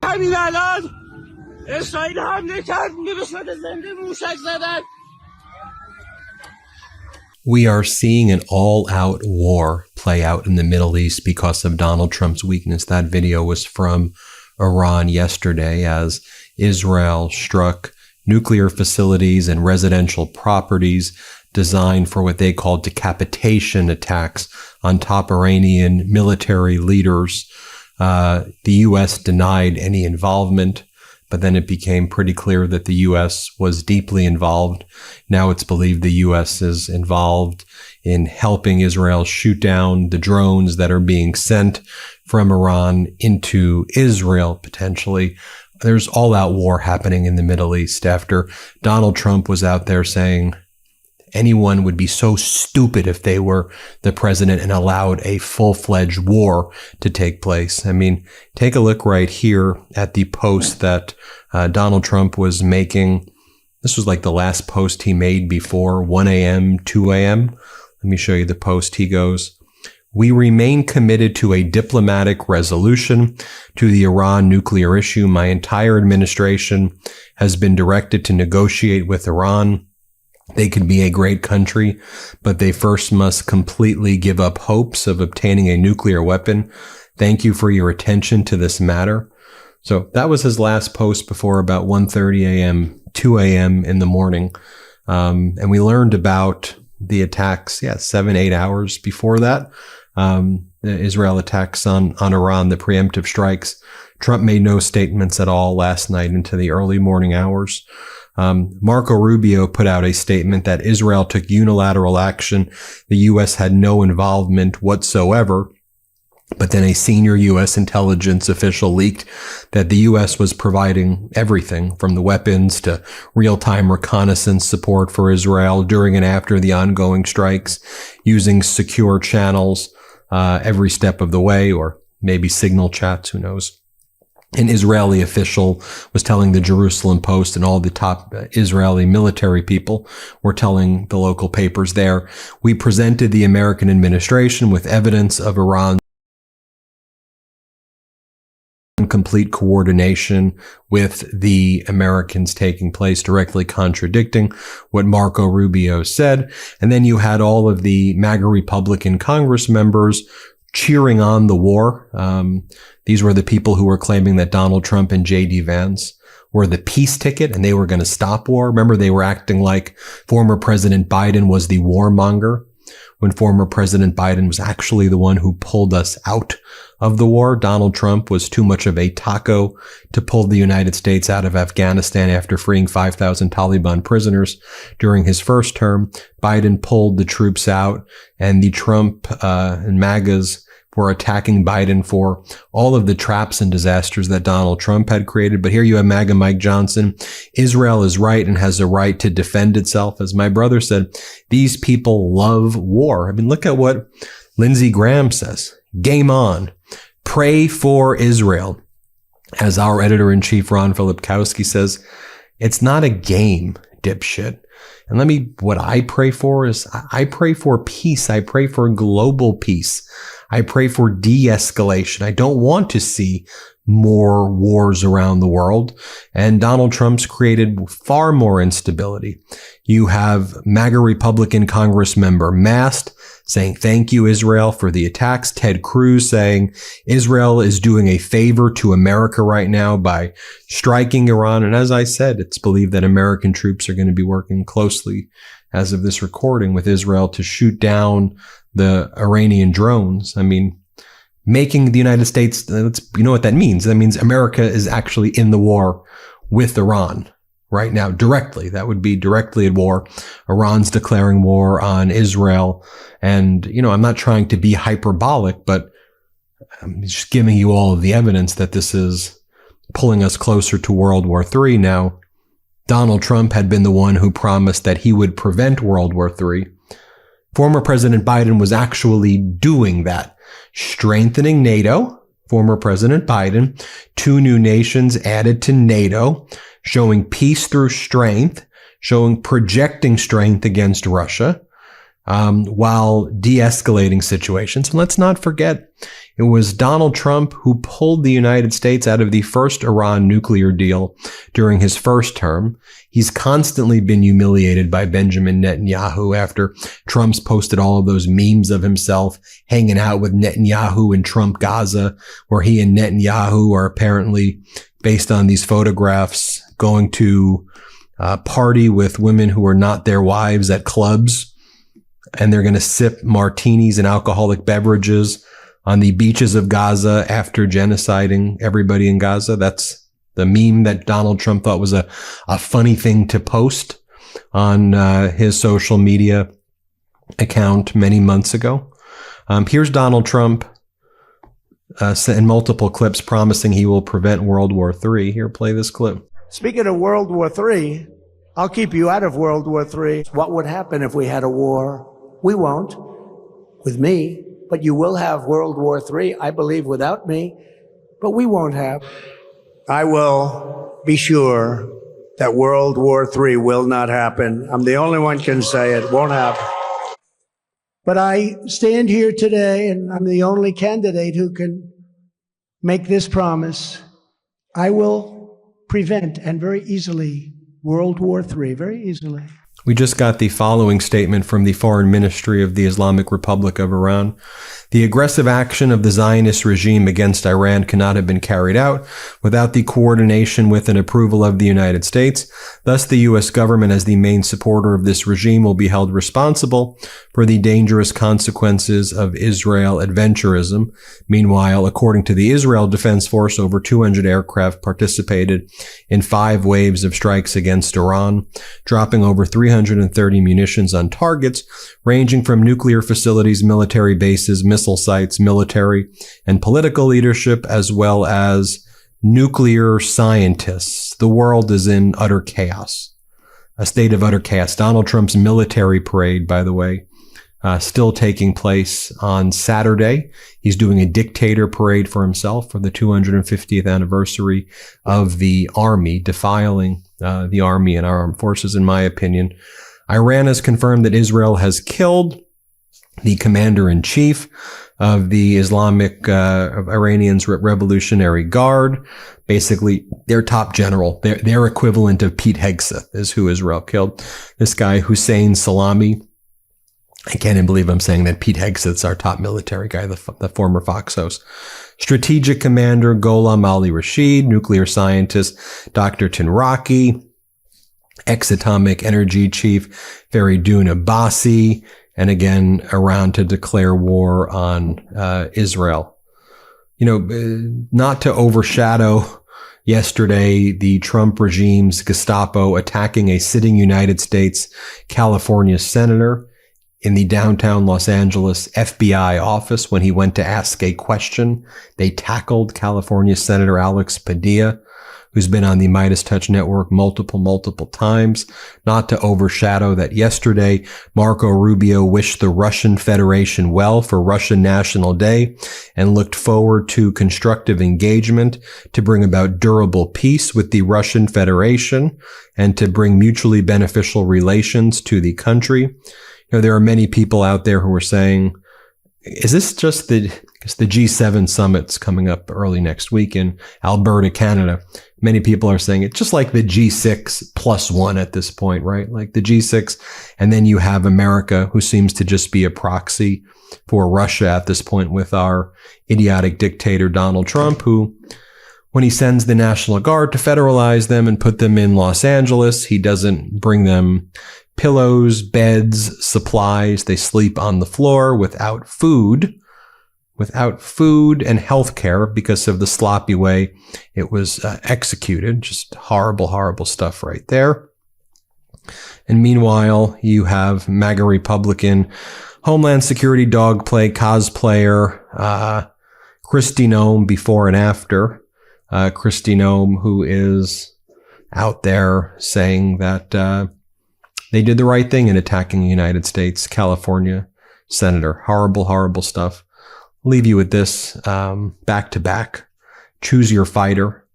همین الان اسرائیل حمله کرد به صورت زنده موشک زدن. We are seeing an all-out war play out in the Middle East because of Donald Trump's weakness. That video was from Iran yesterday as Israel struck nuclear facilities and residential properties designed for what they called decapitation attacks on top Iranian military leaders. The U.S. denied any involvement, but then it became pretty clear that the U.S. was deeply involved. Now it's believed the U.S. is involved in helping Israel shoot down the drones that are being sent from Iran into Israel, potentially. There's all-out war happening in the Middle East after Donald Trump was out there saying anyone would be so stupid if they were the president and allowed a full-fledged war to take place. I mean, take a look right here at the post that Donald Trump was making. This was like the last post he made before 1 a.m., 2 a.m. Let me show you the post. He goes, "We remain committed to a diplomatic resolution to the Iran nuclear issue. My entire administration has been directed to negotiate with Iran. They could be a great country, but they first must completely give up hopes of obtaining a nuclear weapon. Thank you for your attention to this matter." So that was his last post before about 1:30 a.m., 2 a.m. in the morning. And we learned about the attacks, 7-8 hours before that. The Israel attacks on Iran, the preemptive strikes. Trump made no statements at all last night into the early morning hours. Marco Rubio put out a statement that Israel took unilateral action. The U.S. had no involvement whatsoever. But then a senior U.S. intelligence official leaked that the U.S. was providing everything from the weapons to real-time reconnaissance support for Israel during and after the ongoing strikes, using secure channels every step of the way, or maybe signal chats, who knows. An Israeli official was telling the Jerusalem Post, and all the top Israeli military people were telling the local papers there, "We presented the American administration with evidence of Iran's complete coordination with the Americans taking place," directly contradicting what Marco Rubio said. And then you had all of the MAGA Republican Congress members cheering on the war. These were the people who were claiming that Donald Trump and J.D. Vance were the peace ticket and they were going to stop war. Remember, they were acting like former President Biden was the warmonger, when former President Biden was actually the one who pulled us out of the war. Donald Trump was too much of a taco to pull the United States out of Afghanistan after freeing 5,000 Taliban prisoners during his first term. Biden pulled the troops out, and the Trump and MAGAs were attacking Biden for all of the traps and disasters that Donald Trump had created. But here you have MAGA Mike Johnson. Israel is right and has a right to defend itself. As my brother said, these people love war. I mean, look at what Lindsey Graham says. Game on. Pray for Israel. As our editor-in-chief, Ron Filipkowski, says, it's not a game, dipshit. And what I pray for is, I pray for peace. I pray for global peace. I pray for de-escalation. I don't want to see more wars around the world. And Donald Trump's created far more instability. You have MAGA Republican Congress member Mast saying, "Thank you, Israel, for the attacks." Ted Cruz saying Israel is doing a favor to America right now by striking Iran. And as I said, it's believed that American troops are going to be working closely, as of this recording, with Israel to shoot down the Iranian drones. I mean, making the United States, you know what that means? That means America is actually in the war with Iran right now, directly. That would be directly at war. Iran's declaring war on Israel. And, I'm not trying to be hyperbolic, but I'm just giving you all of the evidence that this is pulling us closer to World War III. Now, Donald Trump had been the one who promised that he would prevent World War III. Former President Biden was actually doing that, strengthening NATO. Former President Biden, 2 new nations added to NATO, showing peace through strength, projecting strength against Russia. while de-escalating situations. And let's not forget, it was Donald Trump who pulled the United States out of the first Iran nuclear deal during his first term. He's constantly been humiliated by Benjamin Netanyahu after Trump's posted all of those memes of himself hanging out with Netanyahu in Trump Gaza, where he and Netanyahu are apparently, based on these photographs, going to party with women who are not their wives at clubs. And they're going to sip martinis and alcoholic beverages on the beaches of Gaza after genociding everybody in Gaza. That's the meme that Donald Trump thought was a funny thing to post on his social media account many months ago. Here's Donald Trump in multiple clips promising he will prevent World War III. Here, play this clip. Speaking of World War III, I'll keep you out of World War III. What would happen if we had a war? We won't, with me, but you will have World War III, I believe, without me, but we won't have. I will be sure that World War III will not happen. I'm the only one can say it won't happen. But I stand here today, and I'm the only candidate who can make this promise. I will prevent, and very easily, World War III, very easily. We just got the following statement from the Foreign Ministry of the Islamic Republic of Iran. The aggressive action of the Zionist regime against Iran cannot have been carried out without the coordination with and approval of the United States. Thus, the U.S. government, as the main supporter of this regime, will be held responsible for the dangerous consequences of Israel adventurism. Meanwhile, according to the Israel Defense Force, over 200 aircraft participated in 5 waves of strikes against Iran, dropping over 330 munitions on targets ranging from nuclear facilities, military bases, missile sites, military and political leadership, as well as nuclear scientists. The world is in utter chaos, a state of utter chaos. Donald Trump's military parade, by the way, still taking place on Saturday. He's doing a dictator parade for himself for the 250th anniversary of the Army, defiling the Army and our armed forces, in my opinion. Iran has confirmed that Israel has killed the commander-in-chief of the Islamic of Iranian's Revolutionary Guard. Basically, their top general, their equivalent of Pete Hegseth is who Israel killed. This guy, Hussein Salami. I can't even believe I'm saying that. Pete Hegseth's our top military guy, the former Fox host. Strategic commander Gholam Ali Rashid, nuclear scientist Dr. Tinraki, ex-atomic energy chief Faridun Abbasi, and again, Iran to declare war on Israel. You know, not to overshadow yesterday the Trump regime's Gestapo attacking a sitting United States California senator in the downtown Los Angeles FBI office when he went to ask a question. They tackled California Senator Alex Padilla, who's been on the MeidasTouch network multiple times. Not to overshadow that yesterday, Marco Rubio wished the Russian Federation well for Russian National Day and looked forward to constructive engagement to bring about durable peace with the Russian Federation and to bring mutually beneficial relations to the country. You know, there are many people out there who are saying, is this just the G7 summit's coming up early next week in Alberta, Canada? Many people are saying it's just like the G6 plus one at this point, right? Like the G6. And then you have America, who seems to just be a proxy for Russia at this point with our idiotic dictator, Donald Trump, who, when he sends the National Guard to federalize them and put them in Los Angeles, he doesn't bring them pillows, beds, supplies. They sleep on the floor without food and health care because of the sloppy way it was executed. Just horrible stuff right there. And meanwhile, you have MAGA Republican Homeland Security dogplay cosplayer Kristi Noem before and after. Kristi Noem, who is out there saying that they did the right thing in attacking a United States California senator. Horrible stuff. I'll leave you with this, back to back. Choose your fighter.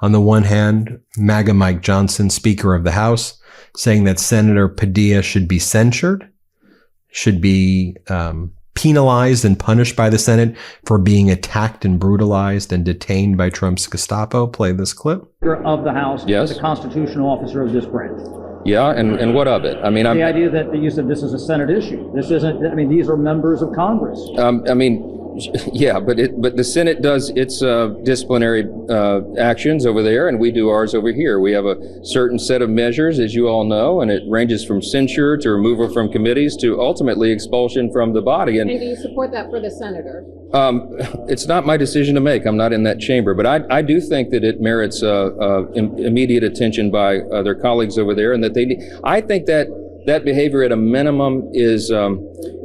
On the one hand, MAGA Mike Johnson, Speaker of the House, saying that Senator Padilla should be censured, should be penalized and punished by the Senate for being attacked and brutalized and detained by Trump's Gestapo. Play this clip. Of the House, yes, the constitutional officer of this branch. Yeah, and what of it? I mean, the idea that you said this is a Senate issue. This isn't. I mean, these are members of Congress. I mean, yeah, but the Senate does its disciplinary actions over there, and we do ours over here. We have a certain set of measures, as you all know, and it ranges from censure to removal from committees to ultimately expulsion from the body. And do you support that for the senator? It's not my decision to make. I'm not in that chamber, but I do think that it merits immediate attention by their colleagues over there, and that I think that behavior at a minimum is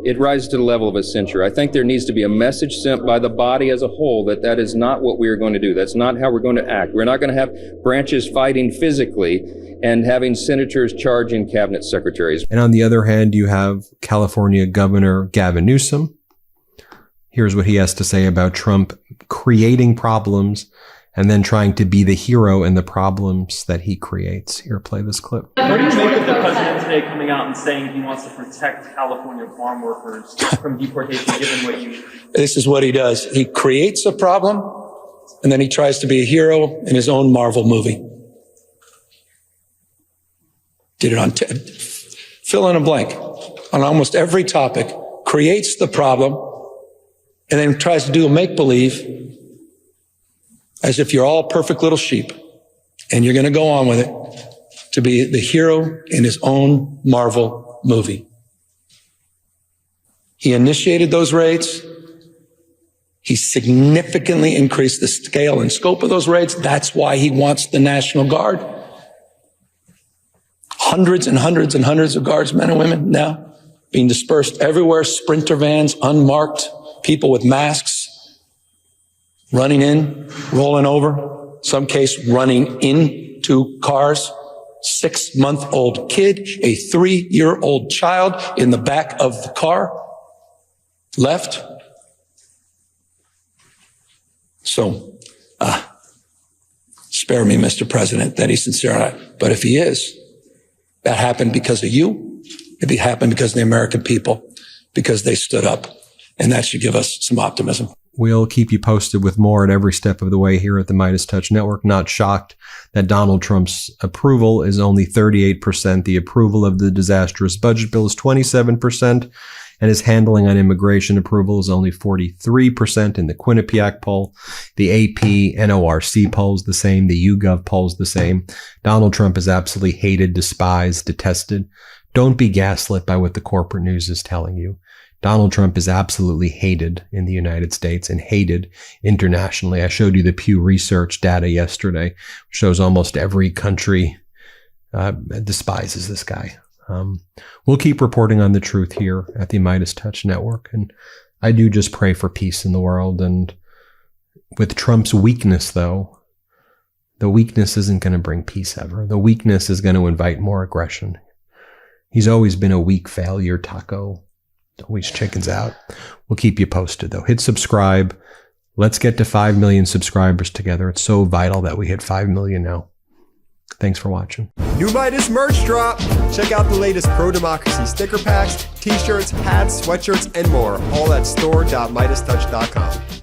it rises to the level of a censure. I think there needs to be a message sent by the body as a whole that is not what we are going to do. That's not how we're going to act. We're not going to have branches fighting physically and having senators charging cabinet secretaries. And on the other hand, you have California Governor Gavin Newsom. Here's what he has to say about Trump creating problems and then trying to be the hero in the problems that he creates. Here, play this clip. What do you make of the president today coming out and saying he wants to protect California farm workers from deportation, given what you... This is what he does. He creates a problem, and then he tries to be a hero in his own Marvel movie. Did it on... fill in a blank. On almost every topic, creates the problem, and then tries to do a make-believe as if you're all perfect little sheep, and you're going to go on with it to be the hero in his own Marvel movie. He initiated those raids. He significantly increased the scale and scope of those raids. That's why he wants the National Guard. Hundreds and hundreds and hundreds of guards, men and women now, being dispersed everywhere, sprinter vans, unmarked, people with masks, running in, rolling over, some case running into cars, 6-month-old kid, a 3-year-old child in the back of the car, left. So, spare me, Mr. President, that he's sincere on it. But if he is, that happened because of you. It happened because of the American people, because they stood up. And that should give us some optimism. We'll keep you posted with more at every step of the way here at the MeidasTouch Network. Not shocked that Donald Trump's approval is only 38%. The approval of the disastrous budget bill is 27%. And his handling on immigration approval is only 43% in the Quinnipiac poll. The AP NORC polls the same. The YouGov polls the same. Donald Trump is absolutely hated, despised, detested. Don't be gaslit by what the corporate news is telling you. Donald Trump is absolutely hated in the United States and hated internationally. I showed you the Pew Research data yesterday, which shows almost every country despises this guy. We'll keep reporting on the truth here at the MeidasTouch Network. And I do just pray for peace in the world. And with Trump's weakness, though, the weakness isn't going to bring peace ever. The weakness is going to invite more aggression. He's always been a weak failure taco. Always chickens out. We'll keep you posted, though. Hit subscribe. Let's get to 5 million subscribers together. It's so vital that we hit 5 million now. Thanks for watching. New Meidas merch drop. Check out the latest pro-democracy sticker packs, t-shirts, hats, sweatshirts, and more. All at store.meidastouch.com.